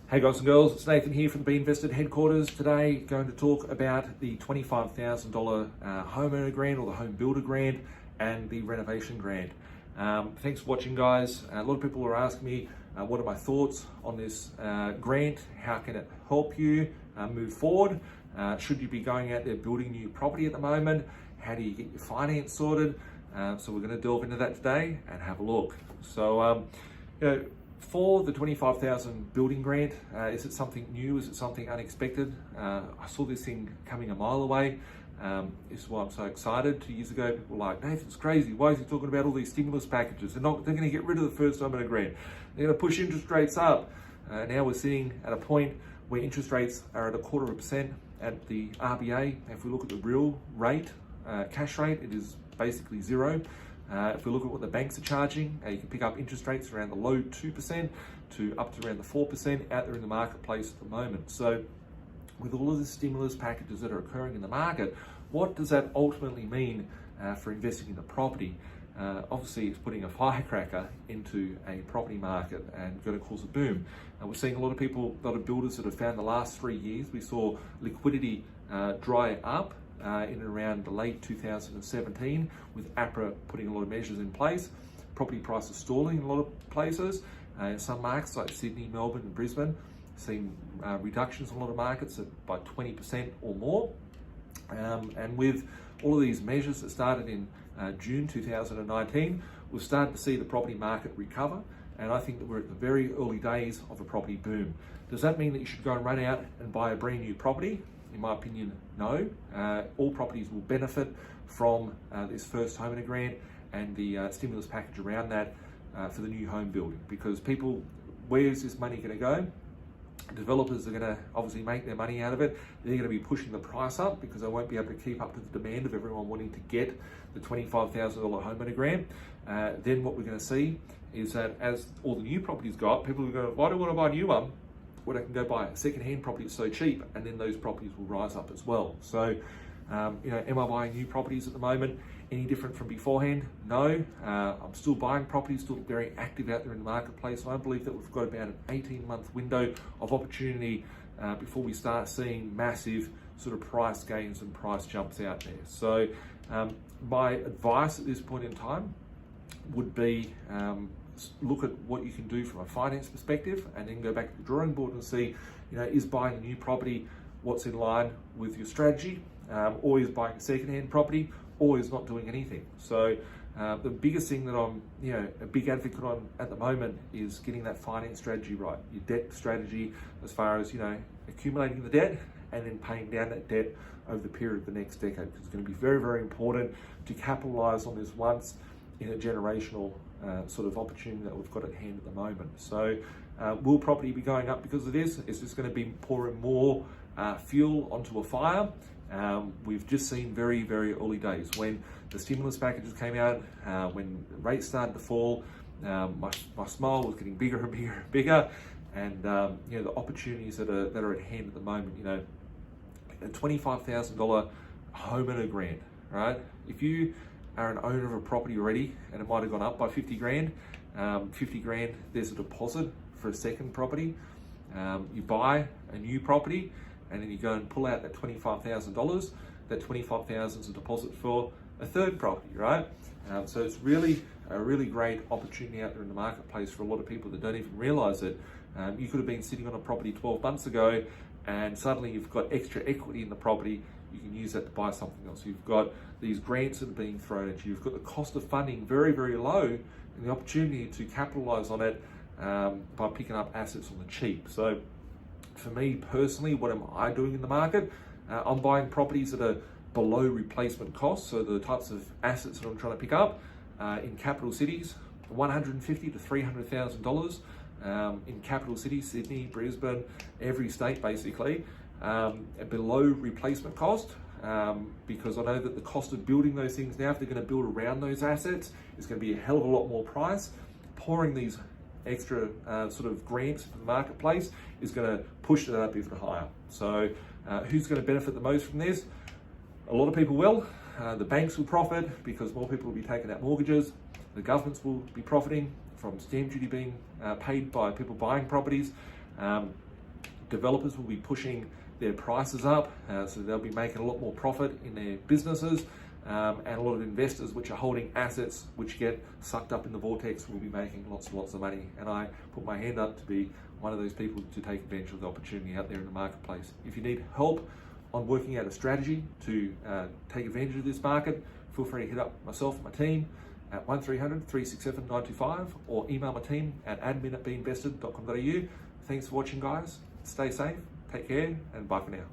Hey guys and girls, it's Nathan here from the B.Invested headquarters. Today, going to talk about the $25,000 homeowner grant or the home builder grant and the renovation grant. Thanks for watching, guys. A lot of people are asking me what are my thoughts on this grant? How can it help you move forward? Should you be going out there building new property at the moment? How do you get your finance sorted? So we're going to delve into that today and have a look. So, for the $25,000 building grant, is it something new? Is it something unexpected? I saw this thing coming a mile away. This is why I'm so excited. 2 years ago, people were like, Nathan, it's crazy. Why is he talking about all these stimulus packages? They're going to get rid of the first homeowner grant. They're going to push interest rates up. Now we're sitting at a point where interest rates are at 0.25% at the RBA. If we look at the real rate, cash rate, it is basically zero. If we look at what the banks are charging, you can pick up interest rates around the low 2% to up to around the 4% out there in the marketplace at the moment. So with all of the stimulus packages that are occurring in the market, what does that ultimately mean for investing in the property? Obviously, it's putting a firecracker into a property market and going to cause a boom. We're seeing a lot of people, a lot of builders that have found the last 3 years, we saw liquidity dry up in and around the late 2017, with APRA putting a lot of measures in place. Property prices stalling in a lot of places. In some markets like Sydney, Melbourne and Brisbane, seeing reductions in a lot of markets by 20% or more. And with all of these measures that started in June 2019, we've started to see the property market recover. And I think that we're at the very early days of a property boom. Does that mean that you should go and run out and buy a brand new property? In my opinion, no. All properties will benefit from this first homeowner grant and the stimulus package around that for the new home building. Because people, where's this money going to go? Developers are going to obviously make their money out of it. They're going to be pushing the price up because they won't be able to keep up to the demand of everyone wanting to get the $25,000 homeowner grant. Then what we're going to see is that as all the new properties go up, people are going, why do I want to buy a new one when I can go buy a second-hand property that's so cheap? And then those properties will rise up as well. So, am I buying new properties at the moment any different from beforehand? No. I'm still buying properties, still very active out there in the marketplace. And I believe that we've got about an 18-month window of opportunity before we start seeing massive sort of price gains and price jumps out there. So, my advice at this point in time would be look at what you can do from a finance perspective, and then go back to the drawing board and see, is buying a new property what's in line with your strategy, or is buying a second-hand property, or is not doing anything. So the biggest thing that I'm a big advocate on at the moment is getting that finance strategy right, your debt strategy, as far as accumulating the debt and then paying down that debt over the period of the next decade, because it's going to be very, very important to capitalize on this once in a generational sort of opportunity that we've got at hand at the moment. So will property be going up because of this? It's just going to be pouring more fuel onto a fire. We've just seen very, very early days when the stimulus packages came out, when rates started to fall. My smile was getting bigger and bigger and bigger, and the opportunities that are at hand at the moment. A $25,000 homeowner grant, right? If you are an owner of a property already and it might have gone up by 50 grand, 50 grand, there's a deposit for a second property. You buy a new property and then you go and pull out that $25,000. That $25,000 is a deposit for a third property, right? So it's really a really great opportunity out there in the marketplace for a lot of people that don't even realize it. You could have been sitting on a property 12 months ago and suddenly you've got extra equity in the property. You can use that to buy something else. You've got these grants that are being thrown at you. You've got the cost of funding very, very low, and the opportunity to capitalize on it by picking up assets on the cheap. So for me personally, what am I doing in the market? I'm buying properties that are below replacement costs. So the types of assets that I'm trying to pick up in capital cities, $150,000 to $300,000 in capital cities, Sydney, Brisbane, every state basically, below replacement cost. Because I know that the cost of building those things now, if they're going to build around those assets, is going to be a hell of a lot more price. Pouring these extra sort of grants for the marketplace is going to push that up even higher. So who's going to benefit the most from this? A lot of people will. The banks will profit because more people will be taking out mortgages. The governments will be profiting from stamp duty being paid by people buying properties. developers will be pushing their prices up, so they'll be making a lot more profit in their businesses, and a lot of investors which are holding assets which get sucked up in the vortex will be making lots and lots of money. And I put my hand up to be one of those people to take advantage of the opportunity out there in the marketplace. If you need help on working out a strategy to take advantage of this market, feel free to hit up myself and my team at 1300 367 925 or email my team at admin@binvested.com.au. Thanks for watching, guys. Stay safe, take care, and bye for now.